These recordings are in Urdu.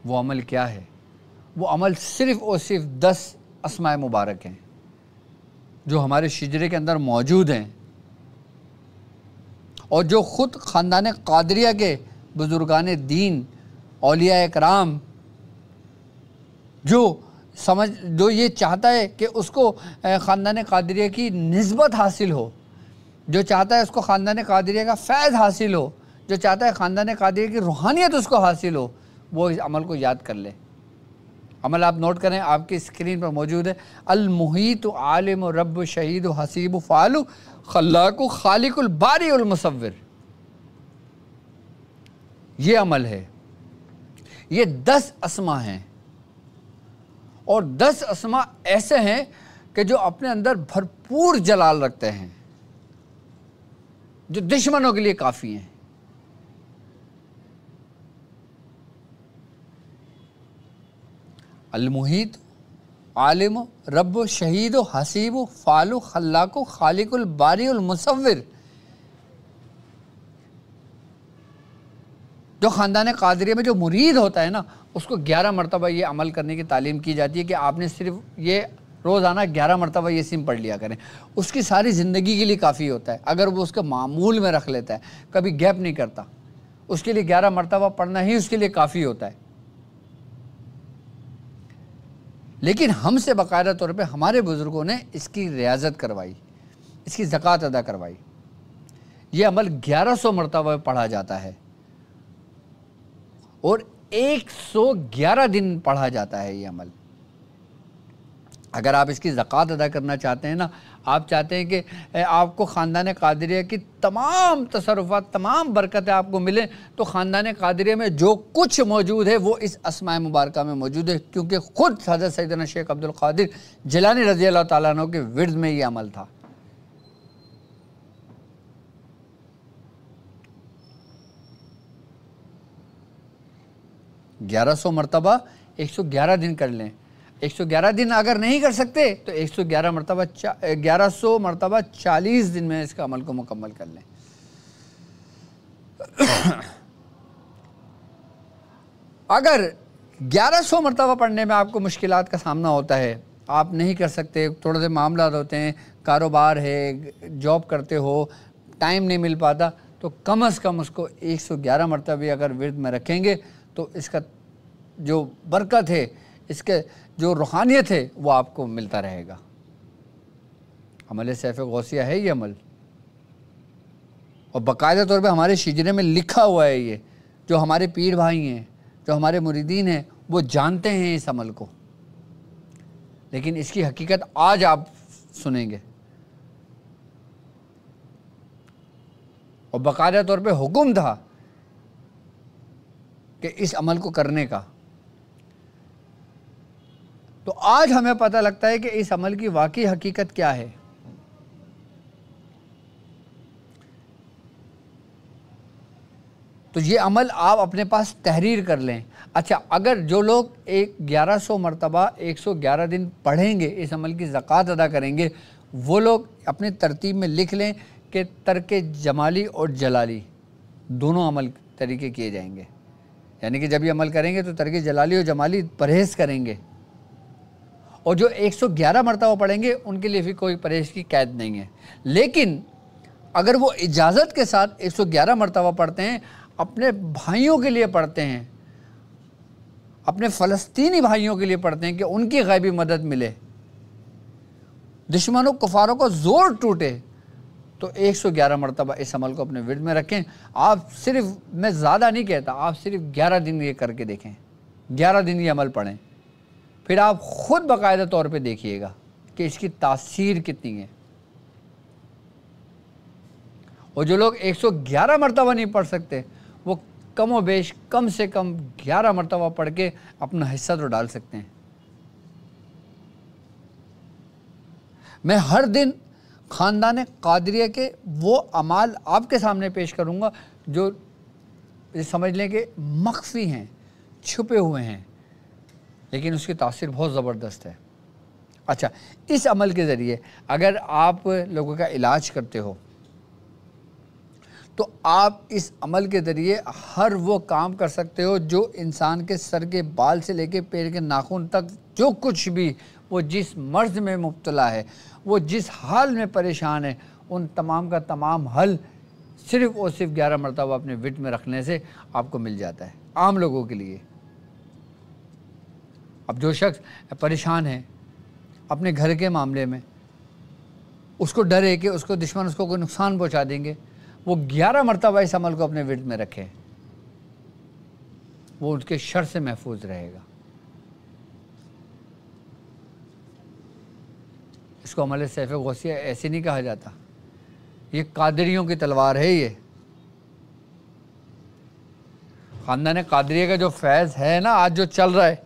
وہ عمل کیا ہے؟ وہ عمل صرف اور صرف 10 اسماء مبارک ہیں جو ہمارے شجرے کے اندر موجود ہیں، اور جو خود خاندان قادریہ کے بزرگان دین، اولیاء اکرام، جو یہ چاہتا ہے کہ اس کو خاندان قادریہ کی نسبت حاصل ہو، جو چاہتا ہے اس کو خاندان قادریہ کا فیض حاصل ہو، جو چاہتا ہے خاندان قادریہ کی روحانیت اس کو حاصل ہو، وہ اس عمل کو یاد کر لے۔ عمل آپ نوٹ کریں، آپ کی اسکرین پر موجود ہے۔ المحیط عالم رب شہید حسیب فعال خلاق خالق الباری المصور، یہ عمل ہے۔ یہ 10 اسماء ہیں، اور 10 اسماء ایسے ہیں کہ جو اپنے اندر بھرپور جلال رکھتے ہیں، جو دشمنوں کے لیے کافی ہیں۔ المحیط عالم رب شہید حسیب فعال خلاق خالق الباری المصور، جو خاندان قادریہ میں جو مرید ہوتا ہے نا، اس کو 11 مرتبہ یہ عمل کرنے کی تعلیم کی جاتی ہے کہ آپ نے صرف یہ روزانہ 11 مرتبہ یہ سم پڑھ لیا کریں، اس کی ساری زندگی کے لیے کافی ہوتا ہے۔ اگر وہ اس کے معمول میں رکھ لیتا ہے، کبھی گیپ نہیں کرتا، اس کے لیے 11 مرتبہ پڑھنا ہی اس کے لیے کافی ہوتا ہے۔ لیکن ہم سے باقاعدہ طور پہ ہمارے بزرگوں نے اس کی ریاضت کروائی، اس کی زکوٰۃ ادا کروائی۔ یہ عمل 1100 مرتبہ پڑھا جاتا ہے، اور 111 دن پڑھا جاتا ہے یہ عمل۔ اگر آپ اس کی زکوٰۃ ادا کرنا چاہتے ہیں نا، آپ چاہتے ہیں کہ آپ کو خاندان قادریہ کی تمام تصرفات، تمام برکتیں آپ کو ملیں، تو خاندان قادریہ میں جو کچھ موجود ہے وہ اس اسماء مبارکہ میں موجود ہے، کیونکہ خود حضرت سیدنا شیخ عبد القادر جیلانی رضی اللہ تعالیٰ عنہ کے ورد میں یہ عمل تھا۔ 1100 مرتبہ 111 دن کر لیں۔ 111 دن اگر نہیں کر سکتے تو 111 مرتبہ 1100 مرتبہ 40 دن میں اس کا عمل کو مکمل کر لیں۔ اگر 1100 مرتبہ پڑھنے میں آپ کو مشکلات کا سامنا ہوتا ہے، آپ نہیں کر سکتے، تھوڑے سے معاملات ہوتے ہیں، کاروبار ہے، جاب کرتے ہو، ٹائم نہیں مل پاتا، تو کم از کم اس کو 111 مرتبہ اگر ورد میں رکھیں گے تو اس کا جو برکت ہے، اس کے جو روحانیت ہے، وہ آپ کو ملتا رہے گا۔ عمل سیف غوثیہ ہے یہ عمل، اور باقاعدہ طور پہ ہمارے شجرے میں لکھا ہوا ہے۔ یہ جو ہمارے پیر بھائی ہیں، جو ہمارے مریدین ہیں، وہ جانتے ہیں اس عمل کو، لیکن اس کی حقیقت آج آپ سنیں گے۔ اور باقاعدہ طور پہ حکم تھا کہ اس عمل کو کرنے کا، تو آج ہمیں پتہ لگتا ہے کہ اس عمل کی واقعی حقیقت کیا ہے۔ تو یہ عمل آپ اپنے پاس تحریر کر لیں۔ اچھا، اگر جو لوگ 1100 مرتبہ 111 دن پڑھیں گے، اس عمل کی زکوٰۃ ادا کریں گے، وہ لوگ اپنی ترتیب میں لکھ لیں کہ ترک جمالی اور جلالی دونوں عمل طریقے کیے جائیں گے۔ یعنی کہ جب یہ عمل کریں گے تو ترک جلالی اور جمالی پرہیز کریں گے، اور جو 111 مرتبہ پڑھیں گے ان کے لیے بھی کوئی پرہیز کی قید نہیں ہے۔ لیکن اگر وہ اجازت کے ساتھ 111 مرتبہ پڑھتے ہیں، اپنے بھائیوں کے لیے پڑھتے ہیں، اپنے فلسطینی بھائیوں کے لیے پڑھتے ہیں کہ ان کی غیبی مدد ملے، دشمنوں کفاروں کو زور ٹوٹے، تو 111 مرتبہ اس عمل کو اپنے ورد میں رکھیں۔ آپ صرف، میں زیادہ نہیں کہتا، آپ صرف 11 دن یہ کر کے دیکھیں، 11 دن یہ عمل پڑھیں، پھر آپ خود باقاعدہ طور پہ دیکھیے گا کہ اس کی تاثیر کتنی ہے۔ اور جو لوگ 111 مرتبہ نہیں پڑھ سکتے، وہ کم و بیش کم سے کم 11 مرتبہ پڑھ کے اپنا حصہ تو ڈال سکتے ہیں۔ میں ہر دن خاندان قادریہ کے وہ اعمال آپ کے سامنے پیش کروں گا جو سمجھ لیں کہ مخفی ہیں، چھپے ہوئے ہیں، لیکن اس کی تاثیر بہت زبردست ہے۔ اچھا، اس عمل کے ذریعے اگر آپ لوگوں کا علاج کرتے ہو تو آپ اس عمل کے ذریعے ہر وہ کام کر سکتے ہو جو انسان کے سر کے بال سے لے کے پیر کے ناخن تک جو کچھ بھی وہ جس مرض میں مبتلا ہے، وہ جس حال میں پریشان ہے، ان تمام کا تمام حل صرف اور صرف 11 مرتبہ اپنے وٹ میں رکھنے سے آپ کو مل جاتا ہے، عام لوگوں کے لیے۔ اب جو شخص پریشان ہے اپنے گھر کے معاملے میں، اس کو ڈر ہے کہ اس کو دشمن اس کو کوئی نقصان پہنچا دیں گے، وہ 11 مرتبہ اس عمل کو اپنے ورد میں رکھے، وہ اس کے شر سے محفوظ رہے گا۔ اس کو عمل سیف غوثیہ ایسے نہیں کہا جاتا، یہ قادریوں کی تلوار ہے۔ یہ خاندان قادریہ کا جو فیض ہے نا آج جو چل رہا ہے،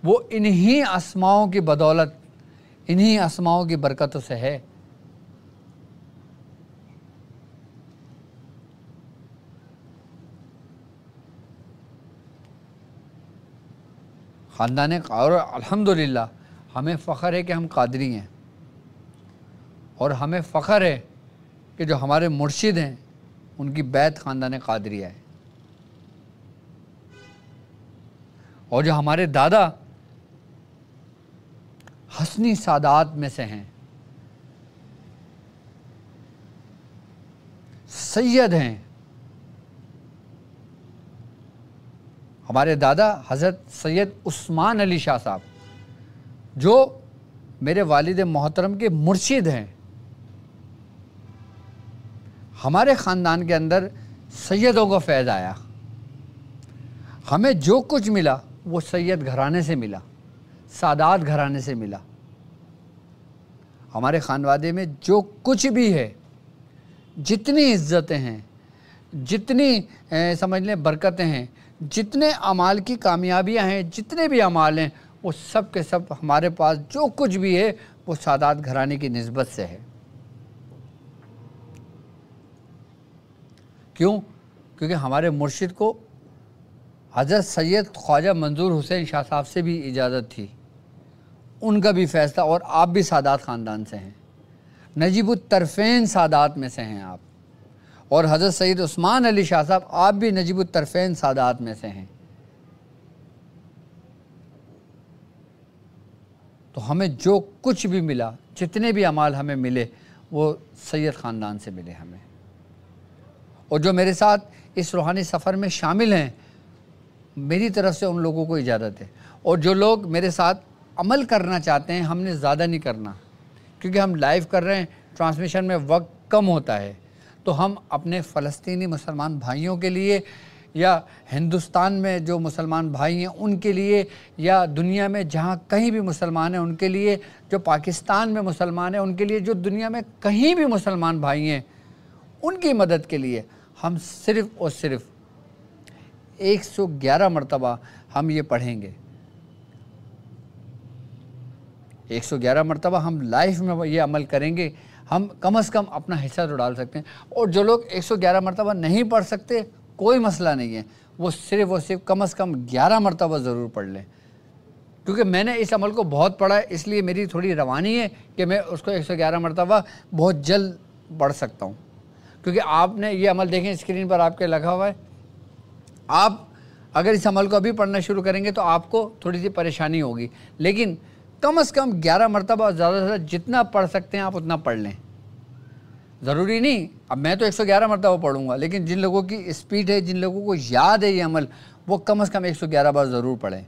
وہ انہی اسماؤں کی بدولت، انہی اسماؤں کی برکتوں سے ہے۔ خاندان اور الحمدللہ ہمیں فخر ہے کہ ہم قادری ہیں، اور ہمیں فخر ہے کہ جو ہمارے مرشد ہیں ان کی بیعت خاندان قادریہ ہے، اور جو ہمارے دادا حسنی سادات میں سے ہیں، سید ہیں۔ ہمارے دادا حضرت سید عثمان علی شاہ صاحب جو میرے والد محترم کے مرشد ہیں، ہمارے خاندان کے اندر سیدوں کا فیض آیا۔ ہمیں جو کچھ ملا وہ سید گھرانے سے ملا، سادات گھرانے سے ملا۔ ہمارے خانوادے میں جو کچھ بھی ہے، جتنی عزتیں ہیں، جتنی سمجھ لیں برکتیں ہیں، جتنے اعمال کی کامیابیاں ہیں، جتنے بھی اعمال ہیں، وہ سب کے سب ہمارے پاس جو کچھ بھی ہے وہ سادات گھرانے کی نسبت سے ہے۔ کیوں؟ کیونکہ ہمارے مرشد کو حضرت سید خواجہ منظور حسین شاہ صاحب سے بھی اجازت تھی، ان کا بھی فیصلہ، اور آپ بھی سادات خاندان سے ہیں، نجیب الطرفین سادات میں سے ہیں آپ، اور حضرت سید عثمان علی شاہ صاحب آپ بھی نجیب الطرفین سادات میں سے ہیں۔ تو ہمیں جو کچھ بھی ملا، جتنے بھی اعمال ہمیں ملے، وہ سید خاندان سے ملے ہمیں۔ اور جو میرے ساتھ اس روحانی سفر میں شامل ہیں، میری طرف سے ان لوگوں کو اجازت ہے، اور جو لوگ میرے ساتھ عمل کرنا چاہتے ہیں، ہم نے زیادہ نہیں کرنا، کیونکہ ہم لائیو کر رہے ہیں، ٹرانسمیشن میں وقت کم ہوتا ہے، تو ہم اپنے فلسطینی مسلمان بھائیوں کے لیے، یا ہندوستان میں جو مسلمان بھائی ہیں ان کے لیے، یا دنیا میں جہاں کہیں بھی مسلمان ہیں ان کے لیے، جو پاکستان میں مسلمان ہیں ان کے لیے، جو دنیا میں کہیں بھی مسلمان بھائی ہیں ان کی مدد کے لیے، ہم صرف اور صرف 111 مرتبہ ہم یہ پڑھیں گے۔ 111 مرتبہ ہم لائف میں یہ عمل کریں گے، ہم کم از کم اپنا حصہ تو ڈال سکتے ہیں۔ اور جو لوگ 111 مرتبہ نہیں پڑھ سکتے، کوئی مسئلہ نہیں ہے، وہ صرف اور صرف کم از کم 11 مرتبہ ضرور پڑھ لیں، کیونکہ میں نے اس عمل کو بہت پڑھا ہے، اس لیے میری تھوڑی روانی ہے کہ میں اس کو 111 مرتبہ بہت جلد پڑھ سکتا ہوں۔ کیونکہ آپ نے یہ عمل دیکھیں اسکرین پر آپ کے لگا ہوا ہے، آپ اگر اس عمل کو ابھی پڑھنا شروع کریں گے تو آپ کو تھوڑی سی پریشانی ہوگی، لیکن کم از کم 11 مرتبہ، زیادہ سے زیادہ جتنا پڑھ سکتے ہیں آپ اتنا پڑھ لیں۔ ضروری نہیں اب میں تو 111 مرتبہ پڑھوں گا، لیکن جن لوگوں کی اسپیڈ ہے، جن لوگوں کو یاد ہے یہ عمل، وہ کم از کم 111 بار ضرور پڑھیں،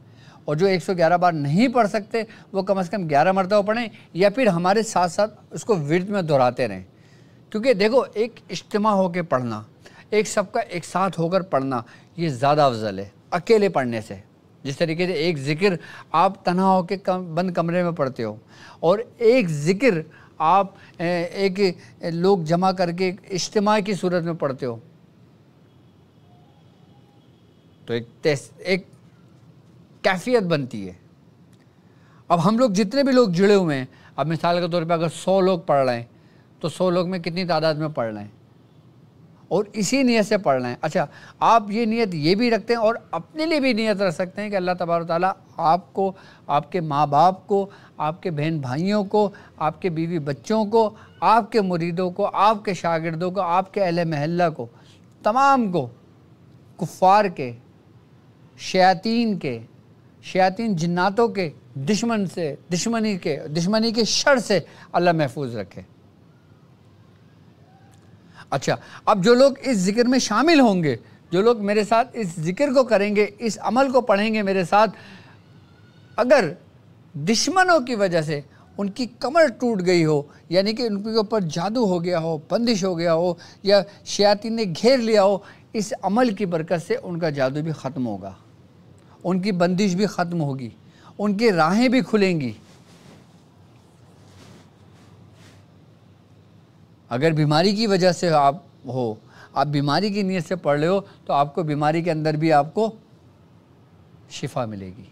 اور جو 111 بار نہیں پڑھ سکتے وہ کم از کم 11 مرتبہ پڑھیں، یا پھر ہمارے ساتھ ساتھ اس کو ورد میں دہراتے رہیں۔ کیونکہ دیکھو، ایک اجتماع ہو کے پڑھنا، ایک سب کا ایک ساتھ ہو کر پڑھنا، یہ زیادہ افضل ہے اکیلے پڑھنے سے۔ جس طریقے سے ایک ذکر آپ تنہا ہو کے بند کمرے میں پڑھتے ہو، اور ایک ذکر آپ ایک لوگ جمع کر کے اجتماع کی صورت میں پڑھتے ہو، تو ایک کیفیت بنتی ہے۔ اب ہم لوگ جتنے بھی لوگ جڑے ہوئے ہیں، اب مثال کے طور پہ اگر 100 لوگ پڑھ رہے ہیں تو 100 لوگ میں کتنی تعداد میں پڑھ رہے ہیں، اور اسی نیت سے پڑھ رہے ہیں۔ اچھا، آپ یہ نیت یہ بھی رکھتے ہیں، اور اپنے لیے بھی نیت رکھ سکتے ہیں کہ اللہ تبارک و تعالیٰ آپ کو، آپ کے ماں باپ کو، آپ کے بہن بھائیوں کو، آپ کے بیوی بچوں کو، آپ کے مریدوں کو، آپ کے شاگردوں کو، آپ کے اہل محلہ کو تمام کو کفار کے، شیاطین جناتوں کے دشمنی کے شر سے اللہ محفوظ رکھے۔ اچھا، اب جو لوگ اس ذکر میں شامل ہوں گے، جو لوگ میرے ساتھ اس ذکر کو کریں گے، اس عمل کو پڑھیں گے میرے ساتھ، اگر دشمنوں کی وجہ سے ان کی کمر ٹوٹ گئی ہو، یعنی کہ ان کے اوپر جادو ہو گیا ہو، بندش ہو گیا ہو، یا شیاطین نے گھیر لیا ہو، اس عمل کی برکت سے ان کا جادو بھی ختم ہوگا، ان کی بندش بھی ختم ہوگی، ان کی راہیں بھی کھلیں گی۔ اگر بیماری کی وجہ سے آپ بیماری کی نیت سے پڑھ رہے ہو، تو آپ کو بیماری کے اندر بھی آپ کو شفا ملے گی،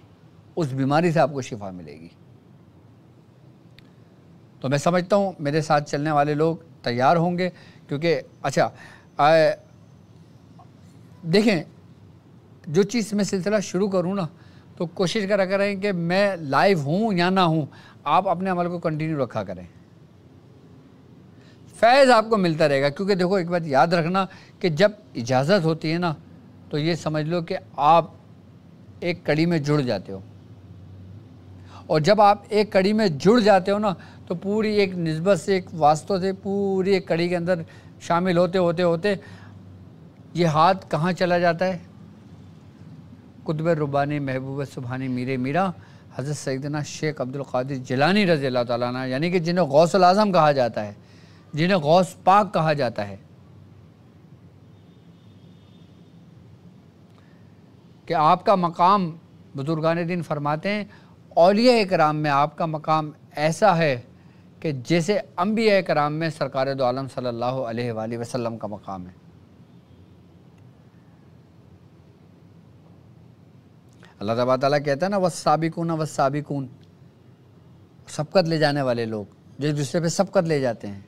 اس بیماری سے آپ کو شفا ملے گی۔ تو میں سمجھتا ہوں میرے ساتھ چلنے والے لوگ تیار ہوں گے، کیونکہ اچھا دیکھیں، جو چیز میں سلسلہ شروع کروں نا، تو کوشش کرا کریں کہ میں لائیو ہوں یا نہ ہوں، آپ اپنے عمل کو کنٹینیو رکھا کریں، فیض آپ کو ملتا رہے گا۔ کیونکہ دیکھو، ایک بات یاد رکھنا کہ جب اجازت ہوتی ہے نا، تو یہ سمجھ لو کہ آپ ایک کڑی میں جڑ جاتے ہو، اور جب آپ ایک کڑی میں جڑ جاتے ہو نا، تو پوری ایک نسبت سے، ایک واسطوں سے پوری ایک کڑی کے اندر شامل ہوتے یہ ہاتھ کہاں چلا جاتا ہے؟ قطب ربانی محبوب سبحانی میرے میرا حضرت سیدنا شیخ عبد القادر جیلانی رضی اللہ تعالیٰ عنہ، یعنی کہ جنہیں غوث العظم کہا جاتا ہے، جنہیں غوث پاک کہا جاتا ہے، کہ آپ کا مقام، بزرگان دین فرماتے ہیں، اولیاء کرام میں آپ کا مقام ایسا ہے کہ جیسے انبیاء کرام میں سرکار دو عالم صلی اللہ علیہ وآلہ وسلم کا مقام ہے۔ اللہ تبارک تعالیٰ کہتا ہے نا، والسابقون والسابقون، سبقت لے جانے والے لوگ جو ایک دوسرے پہ سبقت لے جاتے ہیں۔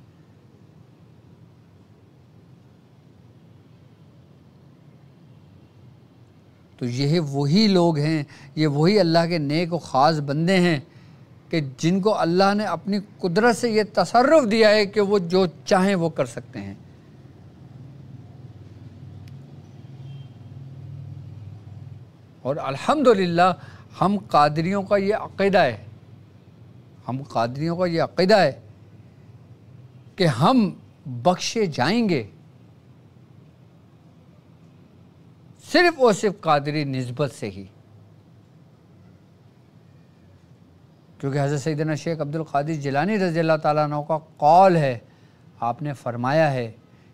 تو یہ وہی لوگ ہیں، یہ وہی اللہ کے نیک و خاص بندے ہیں کہ جن کو اللہ نے اپنی قدرت سے یہ تصرف دیا ہے کہ وہ جو چاہیں وہ کر سکتے ہیں۔ اور الحمدللہ ہم قادریوں کا یہ عقیدہ ہے، کہ ہم بخشے جائیں گے صرف اور صرف قادری نسبت سے ہی، کیونکہ حضرت سیدنا شیخ عبد القادر جیلانی رضی اللہ تعالیٰ عنہ کا قول ہے، آپ نے فرمایا ہے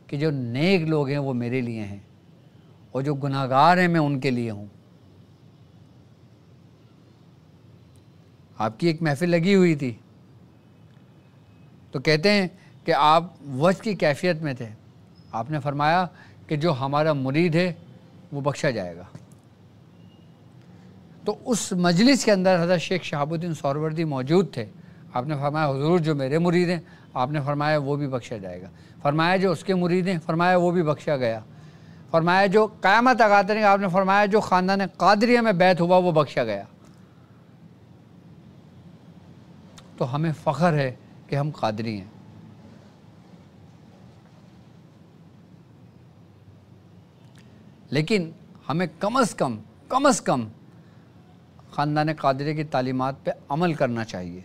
کہ جو نیک لوگ ہیں وہ میرے لیے ہیں، اور جو گناہگار ہیں میں ان کے لیے ہوں۔ آپ کی ایک محفل لگی ہوئی تھی، تو کہتے ہیں کہ آپ وجد کی کیفیت میں تھے، آپ نے فرمایا کہ جو ہمارا مرید ہے وہ بخشا جائے گا۔ تو اس مجلس کے اندر حضرت شیخ شہاب الدین سہروردی موجود تھے، آپ نے فرمایا حضور جو میرے مرید ہیں، آپ نے فرمایا وہ بھی بخشا جائے گا۔ فرمایا جو اس کے مرید ہیں، فرمایا وہ بھی بخشا گیا۔ فرمایا جو قیامت تک آتے ہیں، آپ نے فرمایا جو خاندان قادریہ میں بیعت ہوا وہ بخشا گیا۔ تو ہمیں فخر ہے کہ ہم قادری ہیں۔ لیکن ہمیں کم از کم خاندان قادریہ کی تعلیمات پہ عمل کرنا چاہیے۔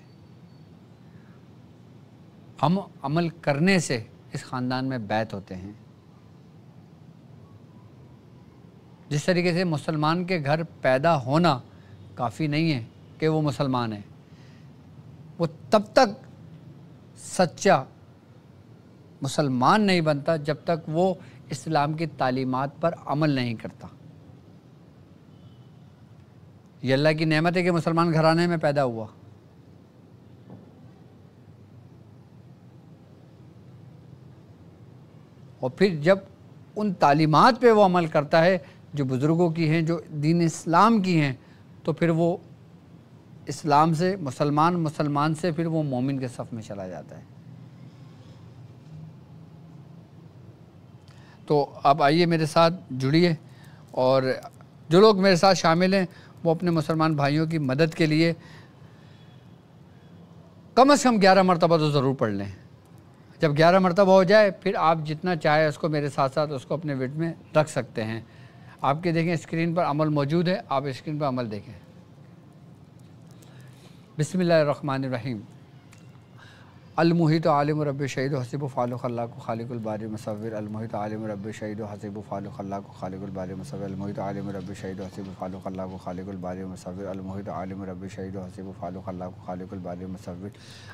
ہم عمل کرنے سے اس خاندان میں بیعت ہوتے ہیں۔ جس طریقے سے مسلمان کے گھر پیدا ہونا کافی نہیں ہے کہ وہ مسلمان ہے، وہ تب تک سچا مسلمان نہیں بنتا جب تک وہ اسلام کی تعلیمات پر عمل نہیں کرتا۔ یہ اللہ کی نعمت ہے کہ مسلمان گھرانے میں پیدا ہوا، اور پھر جب ان تعلیمات پہ وہ عمل کرتا ہے جو بزرگوں کی ہیں، جو دین اسلام کی ہیں، تو پھر وہ اسلام سے مسلمان سے پھر وہ مومن کے صف میں چلا جاتا ہے۔ تو اب آئیے میرے ساتھ جڑیے، اور جو لوگ میرے ساتھ شامل ہیں وہ اپنے مسلمان بھائیوں کی مدد کے لیے کم از کم 11 مرتبہ تو ضرور پڑھ لیں۔ جب 11 مرتبہ ہو جائے پھر آپ جتنا چاہے اس کو میرے ساتھ ساتھ اس کو اپنے ورد میں رکھ سکتے ہیں۔ آپ کے دیکھیں اسکرین پر عمل موجود ہے، آپ اسکرین پر عمل دیکھیں۔ بسم اللہ الرحمن الرحیم۔ المحیط عالم رب شہید و حسیب و فالق اللہ کو خالق الباری مصور۔ المحیط عالم رب شہید و حسیب و فالق اللہ کو خالق الباری مصور۔ المحیط عالم رب شہید و حسیب و فالق اللہ کو خالق الباری مصور۔ المحیط عالم رب شہید و حسیب و فالق اللہ کو خالق الباری مصور۔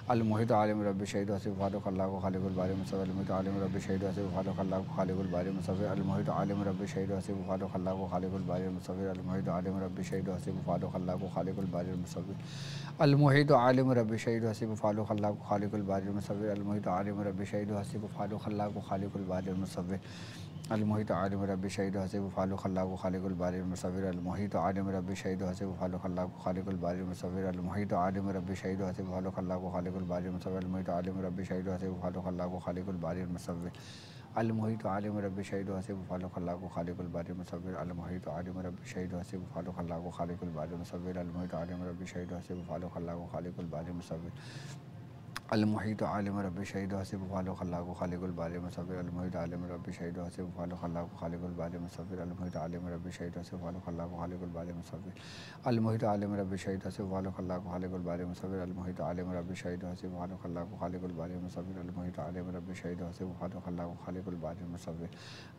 المحیط عالم رب شہید و حسیب و فالق اللہ کو خالق الباری مصور۔ المحیط عالم رب شہید و حسیب و فالق اللہ کو خالق الباری مصور۔ المحیط عالم رب شہید و حسیب و فالق اللہ کو خالق الباری مصور۔ المحیط عالم رب شہید و حسیب و فالق اللہ کو خالق الباری مصور۔ المحیط عالم رب شہید و حسیب و فالق اللہ کو خالق الباری مصور۔ المحیط عالم رب شہید و حسیب و فالق اللہ کو خالق الباری مصور۔ المحیط عالم رب شہید و حسیب و فالق اللہ کو خالق الباری مصور۔ المحیط عالم رب شہید و حسیب و فالق اللہ کو خالق الباری مصور۔ المحیط عالم رب شہید و حسیب و فالق اللہ کو خالق الباری مصور۔ المحیط عالم رب شہید و حسیب و فالق اللہ کو خالق الباری مصور۔ المحیط عالم رب شہید و حسیب و فالق اللہ کو خالق الباری مصور۔ المحیط عالم رب شہید و حسیب و فالق اللہ کو خالق الباری مصور۔ المحیط عالم رب شہید و حسیب و فالق اللہ کو خالق الباری مصور۔ المحیط عالم رب شہید و حسیب و فالق اللہ کو خالق الباری مصور۔ المحیط عالم رب شہید و حسیب و فالق اللہ کو خالق الباری مصور۔ المحیط عالم رب شہید و حسیب و فالق اللہ کو خالق الباری مصور۔ المحیط عالم رب شہید و حسیب و فالق اللہ کو خالق الباری مصور۔ المحیط عالم رب شہید و حسیب و فالق اللہ کو خالق الباری مصور۔ المحیط عالم رب شہید و حسیب و فالق اللہ کو خالق الباری مصور۔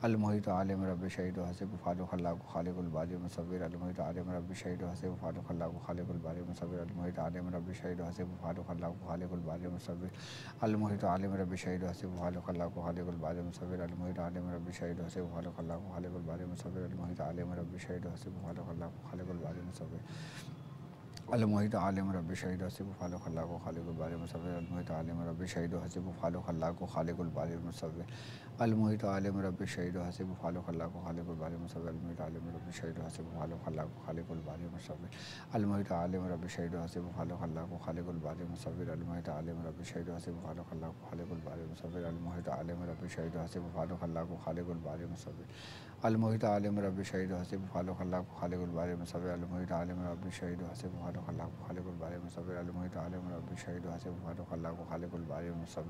المحیط عالم رب شہید و حسیب و فالق اللہ کو خالق الباری مصور۔ المحیط عالم رب شہید و حسیب و فالق اللہ کو خالق الباری مصور۔ المحیط عالم رب شہید و حسیب و فالق اللہ کو خالق الباری مصور۔ المحیط عالم رب شہید و حسیب و فالق اللہ کو خالق الباری مصور۔ المحیط عالم رب شہید و حسیب و فالق اللہ کو خالق الباری مصور۔ المحیط عالم رب شہید و حسیب و فالق اللہ کو خالق الباری مصور۔ المحیط عالم رب شہید و حسیب و فالق اللہ کو خالق الباری مصور۔ المحیط عالم رب شہید و حسیب و فالق اللہ کو خالق الباری مصور۔ المحیط عالم رب شہید و حسیب و فالق اللہ کو خالق الباری مصور۔ المحیط عالم رب شہید و حسیب و فالق اللہ کو خالق الباری مصور۔ المحیط عالم رب شہید و حسیب و فالق اللہ کو خالق الباری مصور۔ المحیط عالم رب شہید و حسیب و فالق اللہ کو خالق الباری مصور۔ المحیط عالم رب شہید و حسیب و فالق اللہ کو خالق الباری مصور۔ المحیط عالم رب شہید و حسیب و فالق اللہ کو خالق الباری مصور۔ المحیط عالم رب شہید و حسیب و فالق اللہ کو خالق الباری مصور۔ المحیط عالم رب شہید و حسیب و فالق اللہ کو خالق الباری مصور۔ المحیط عالم رب شہید و حسیب و فالق اللہ کو خالق الباری مصور۔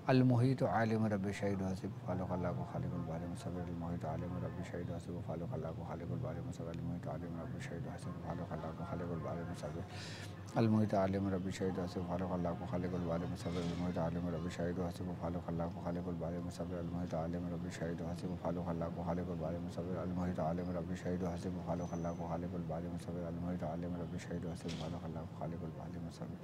المحیط عالم رب شہید و حسیب و فالق اللہ کو خالق الباری مصور۔ المحیط عالم رب شہید و حسیب و فالق اللہ کو خالق الباری مصور۔ المحیط عالم رب شہید و حسیب و فالق اللہ کو خالق الباری مصور۔ المحیط عالم رب شہید و حسیب و فالق اللہ کو خالق الباری مصور۔ المحیط عالم رب شہید و حسیب و فالق اللہ کو خالق الباری مصور۔ المحیط عالم رب شہید و حسیب و فالق اللہ کو خالق الباری مصور۔ المحیط عالم رب شہید و حسیب و فالق اللہ کو خالق الباری مصور۔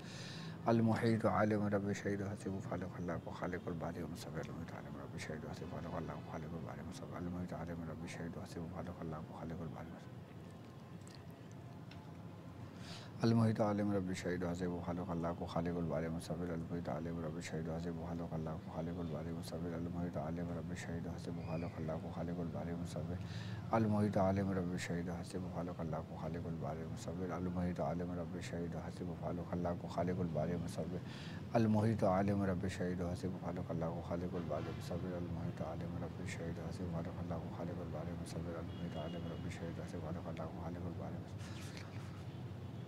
المحیط عالم رب شہید و حسیب و فالق اللہ کو خالق الباری مصور۔ المحیط عالم رب شہید و حسیب و فالق اللہ کو خالق الباری مصور۔ المحیط عالم رب شہید و حسیب و فالق اللہ کو خالق الباری مصور۔ المحیط عالم رب شہید و حسیب و فالق اللہ کو خالق الباری مصور۔ المحیط عالم رب شہید و حسیب و فالق اللہ کو خالق الباری مصور۔ المحیط عالم رب شہید و حسیب و فالق اللہ کو خالق الباری مصور۔ المحیط عالم رب شہید و حسیب و فالق اللہ کو خالق الباری مصور۔ المحیط عالم رب شہید و حسیب و فالق اللہ کو خالق الباری مصور۔ المحیط عالم رب شہید و حسیب و فالق اللہ کو خالق الباری مصور۔ المحیط عالم رب شہید و حسیب و فالق اللہ کو خالق الباری مصور۔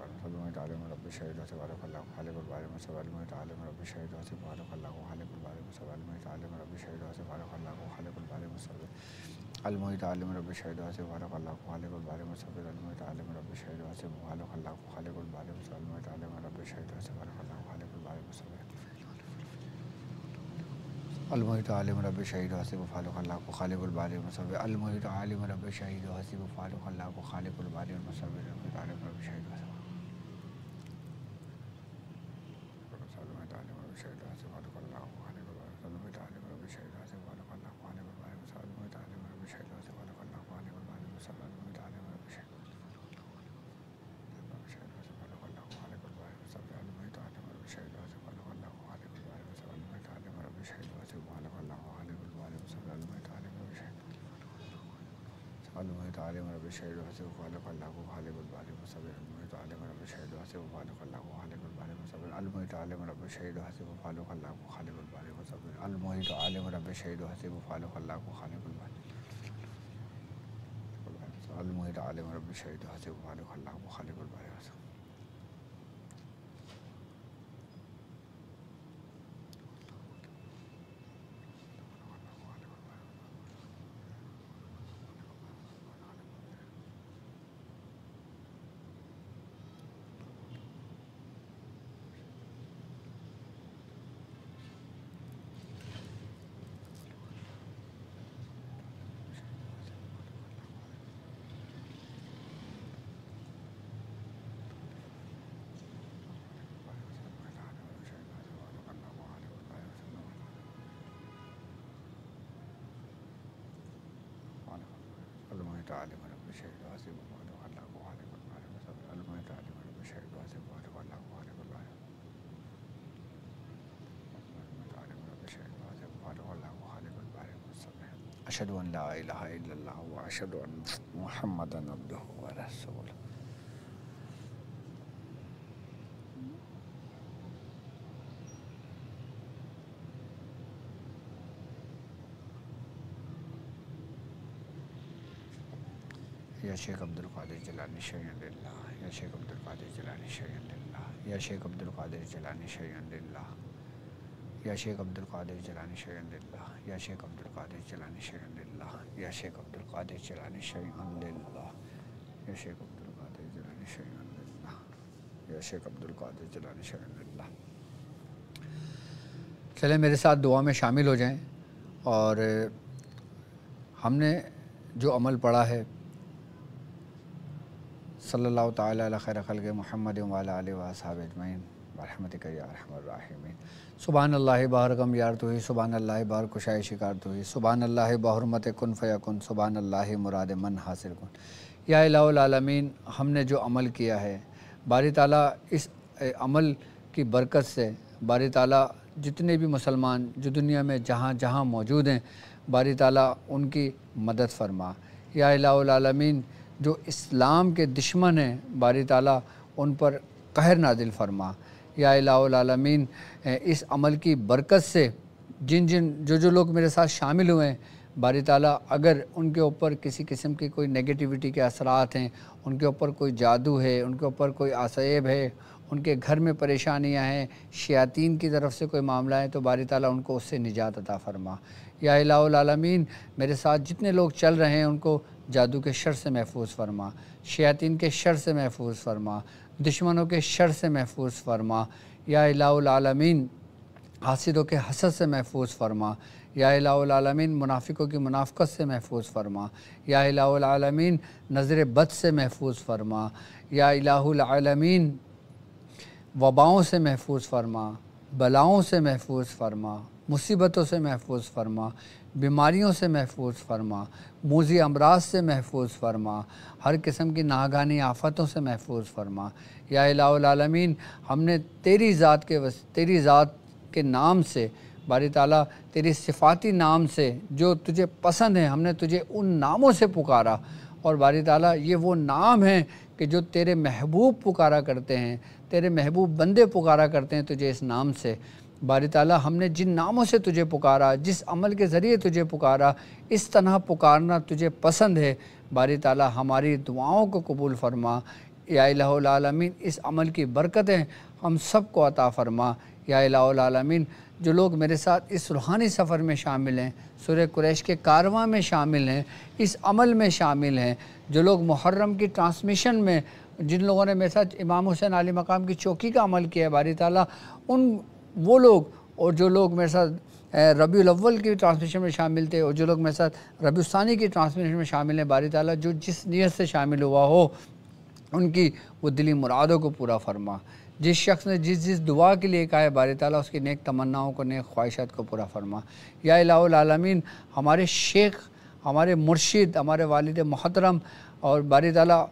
المحیط عالم رب شہید و حسیب و فالق اللہ کو خالق الباری مصور۔ المحیط عالم رب شہید و حسیب و فالق اللہ کو خالق الباری مصور۔ المحیط عالم رب شہید و حسیب و فالق اللہ کو خالق الباری مصور۔ المحیط عالم رب شہید و حسیب و فالق اللہ کو خالق الباری مصور۔ المحیط عالم رب شہید و حسیب و فالق اللہ کو خالق الباری مصور۔ المحیط عالم رب شہید و حسیب و فالق اللہ کو خالق الباری مصور۔ المحیط عالم رب شہید و حسیب و فالق اللہ کو خالق الباری مصور۔ المحیط عالم رب شہید و حسیب و فالق اللہ کو خالق الباری مصور۔ المحیط عالم رب شہید و حسیب و فالق اللہ کو خالق الباری مصور۔ المحیط عالم رب شہید و حسیب المحیط عالم رب شہید و حسیب و فالق اللہ کو خالق الباری مصور۔ المحیط عالم رب شہید و حسیب و فالق اللہ کو خالق الباری مصور۔ المحیط عالم رب شہید و حسیب و فالق اللہ کو خالق الباری مصور۔ المحیط عالم رب شہید و حسیب و فالق اللہ کو خالق الباری مصور۔ المحیط عالم رب شہید و حسیب و فالق اللہ کو خالق الباری مصور۔ اشہدو ان لا الہ الا اللہ واشہدو ان محمدا عبدہ ورسولہ۔ یا شیخ عبدالقادر جیلانی شیئا للہ، یا شیخ عبدالقادر جیلانی شیئا للہ، یا شیخ عبدالقادر جیلانی شیئا للہ، یا شیخ عبدالقادر جیلانی شیئا للہ، یا شیخ عبدالقادر جیلانی شیئا للہ، یا شیخ عبدالقادر جیلانی شیئا للہ، یا شیخ عبدالقادر جیلانی شیئا للہ، یا شیخ عبدالقادر جیلانی شیئا للہ۔ چلیں میرے ساتھ دعا میں شامل ہو جائیں، اور ہم نے جو عمل پڑھا ہے صلی اللہ تعالیٰ علی خیر خلق محمد وعلی آلہ واصحابہ اجمعین برحمتک یا ارحم الراحمین۔ سبحان اللہ بحرکم یار تو ہی، سبحان اللہ بحر کشائے شکار تو ہی، سبحان اللہ بحرمت کن فیکن، سبحان اللہ مراد من حاصل کن۔ یا الہ العالمین، ہم نے جو عمل کیا ہے باری تعالیٰ اس عمل کی برکت سے باری تعالیٰ جتنے بھی مسلمان جو دنیا میں جہاں جہاں موجود ہیں باری تعالیٰ ان کی مدد فرما۔ یا الہ العالمین، جو اسلام کے دشمن ہیں باری تعالیٰ ان پر قہر نازل فرما۔ یا الہ العالمین، اس عمل کی برکت سے جو لوگ میرے ساتھ شامل ہوئے ہیں باری تعالیٰ، اگر ان کے اوپر کسی قسم کی کوئی نیگیٹیوٹی کے اثرات ہیں، ان کے اوپر کوئی جادو ہے، ان کے اوپر کوئی عصائب ہے، ان کے گھر میں پریشانیاں ہیں، شیاطین کی طرف سے کوئی معاملہ ہے، تو باری تعالیٰ ان کو اس سے نجات عطا فرما۔ یا الہ العالمین، میرے ساتھ جتنے لوگ چل رہے ہیں ان کو جادو کے شر سے محفوظ فرما، شیاطین کے شر سے محفوظ فرما، دشمنوں کے شر سے محفوظ فرما۔ یا الہ العالمین، حاسدوں کے حسد سے محفوظ فرما۔ یا الہ العالمین، منافقوں کی منافقت سے محفوظ فرما۔ یا الہ العالمین، نظر بد سے محفوظ فرما۔ یا الہ العالمین، وباؤں سے محفوظ فرما، بلاؤں سے محفوظ فرما، مصیبتوں سے محفوظ فرما، بیماریوں سے محفوظ فرما، موذی امراض سے محفوظ فرما، ہر قسم کی ناگہانی آفتوں سے محفوظ فرما۔ یا الہ العالمین، ہم نے تیری ذات کے نام سے باری تعالیٰ، تیری صفاتی نام سے جو تجھے پسند ہیں، ہم نے تجھے ان ناموں سے پکارا، اور باری تعالیٰ یہ وہ نام ہیں کہ جو تیرے محبوب پکارا کرتے ہیں، تیرے محبوب بندے پکارا کرتے ہیں تجھے اس نام سے۔ باری تعالیٰ، ہم نے جن ناموں سے تجھے پکارا، جس عمل کے ذریعے تجھے پکارا، اس طرح پکارنا تجھے پسند ہے۔ باری تعالیٰ، ہماری دعاؤں کو قبول فرما۔ یا الہ العالمین، اس عمل کی برکتیں ہم سب کو عطا فرما۔ یا الہ العالمین، جو لوگ میرے ساتھ اس روحانی سفر میں شامل ہیں، سورہ قریش کے کارواں میں شامل ہیں، اس عمل میں شامل ہیں، جو لوگ محرم کی ٹرانسمیشن میں، جن لوگوں نے میرے ساتھ امام حسین علی مقام کی چوکی کا عمل کیا ہے باری تعالیٰ، وہ لوگ، اور جو لوگ میرے ساتھ ربیع الاول کی ٹرانسمیشن میں شامل تھے، اور جو لوگ میرے ساتھ ربیع الثانی کی ٹرانسمیشن میں شامل ہیں باری تعالیٰ، جو جس نیت سے شامل ہوا ہو ان کی وہ دلی مرادوں کو پورا فرما۔ جس شخص نے جس دعا کے لیے کہا ہے باری تعالیٰ، اس کی نیک تمناؤں کو، نیک خواہشات کو پورا فرما۔ یا الہ العالمین، ہمارے شیخ، ہمارے مرشد، ہمارے والد محترم، اور باری تعالیٰ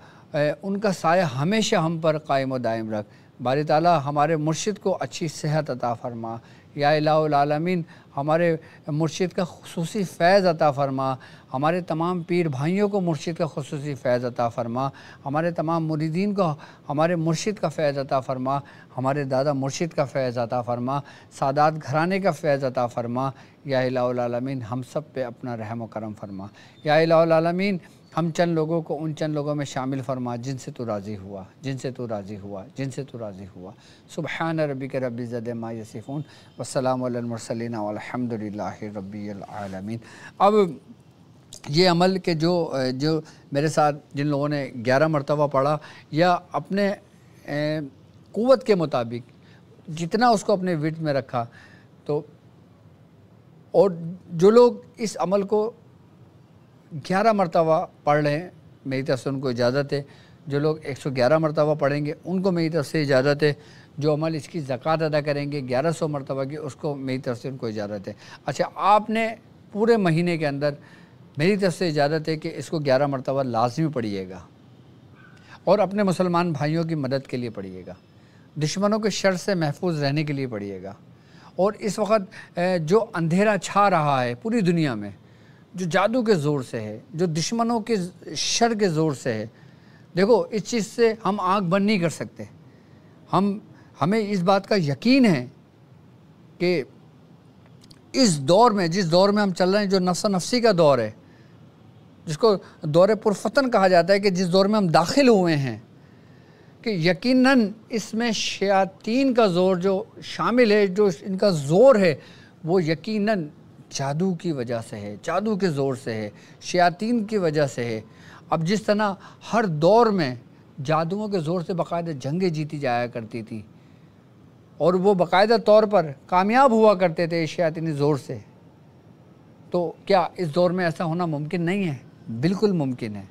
ان کا سایہ ہمیشہ ہم پر قائم و دائم رکھ۔ باری تعالیٰ، ہمارے مرشد کو اچھی صحت عطا فرما۔ یا الہ العالمین، ہمارے مرشد کا خصوصی فیض عطا فرما۔ ہمارے تمام پیر بھائیوں کو مرشد کا خصوصی فیض عطا فرما۔ ہمارے تمام مریدین کو ہمارے مرشد کا فیض عطا فرما۔ ہمارے دادا مرشد کا فیض عطا فرما۔ سادات گھرانے کا فیض عطا فرما۔ یا الہ العالمین، ہم سب پہ اپنا رحم و کرم فرما۔ یا الہ العالمین، ہم چند لوگوں کو ان چند لوگوں میں شامل فرما جن سے تو راضی ہوا، جن سے تو راضی ہوا، جن سے تو راضی ہوا۔ سبحان ربک رب العزت عما یصفون، والسلام علی المرسلین والحمد للہ رب العالمین۔ اب یہ عمل کے جو میرے ساتھ جن لوگوں نے 11 مرتبہ پڑھا، یا اپنے قوت کے مطابق جتنا اس کو اپنے ورد میں رکھا، تو اور جو لوگ اس عمل کو 11 مرتبہ پڑھ رہے ہیں، میری طرف سے ان کو اجازت ہے۔ جو لوگ 111 مرتبہ پڑھیں گے ان کو میری طرف سے اجازت ہے۔ جو عمل اس کی زکوٰۃ ادا کریں گے 1100 مرتبہ کی، اس کو میری طرف سے ان کو اجازت ہے۔ اچھا، آپ نے پورے مہینے کے اندر میری طرف سے اجازت ہے کہ اس کو 11 مرتبہ لازمی پڑھیے گا اور اپنے مسلمان بھائیوں کی مدد کے لیے پڑھیے گا، دشمنوں کے شر سے محفوظ رہنے کے لیے پڑھیے گا۔ اور اس وقت جو اندھیرا چھا رہا ہے پوری دنیا میں، جو جادو کے زور سے ہے، جو دشمنوں کے شر کے زور سے ہے، دیکھو اس چیز سے ہم آنکھ بند نہیں کر سکتے۔ ہمیں اس بات کا یقین ہے کہ اس دور میں، جس دور میں ہم چل رہے ہیں، جو نفس نفسی کا دور ہے، جس کو دور پرفتن کہا جاتا ہے، کہ جس دور میں ہم داخل ہوئے ہیں، کہ یقیناً اس میں شیاطین کا زور جو شامل ہے، جو ان کا زور ہے، وہ یقیناً جادو کی وجہ سے ہے، جادو کے زور سے ہے، شیاطین کی وجہ سے ہے۔ اب جس طرح ہر دور میں جادوؤں کے زور سے باقاعدہ جنگیں جیتی جایا کرتی تھی اور وہ باقاعدہ طور پر کامیاب ہوا کرتے تھے شیاطینی زور سے، تو کیا اس دور میں ایسا ہونا ممکن نہیں ہے؟ بالکل ممکن ہے۔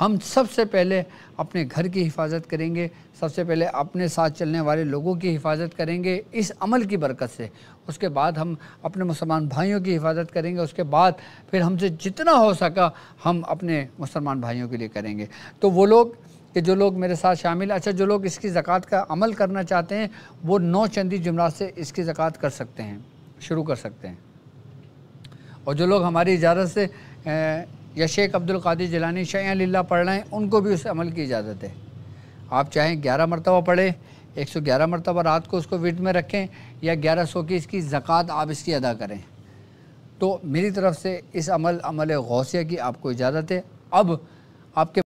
ہم سب سے پہلے اپنے گھر کی حفاظت کریں گے، سب سے پہلے اپنے ساتھ چلنے والے لوگوں کی حفاظت کریں گے اس عمل کی برکت سے، اس کے بعد ہم اپنے مسلمان بھائیوں کی حفاظت کریں گے، اس کے بعد پھر ہم سے جتنا ہو سکا ہم اپنے مسلمان بھائیوں کے لیے کریں گے۔ تو وہ لوگ کہ جو لوگ میرے ساتھ شامل، اچھا جو لوگ اس کی زکوٰۃ کا عمل کرنا چاہتے ہیں، وہ 9 چندی جمعرات سے اس کی زکوٰۃ کر سکتے ہیں، شروع کر سکتے ہیں۔ اور جو لوگ ہماری اجازت سے یا شیخ عبدالقادر جیلانی شیعہ للہ پڑھ رہے ہیں، ان کو بھی اس عمل کی اجازت ہے۔ آپ چاہیں 11 مرتبہ پڑھیں، 111 مرتبہ رات کو اس کو ورد میں رکھیں، یا 1100 کی اس کی زکوٰۃ آپ اس کی ادا کریں۔ تو میری طرف سے اس عمل غوثیہ کی آپ کو اجازت ہے۔ اب آپ کے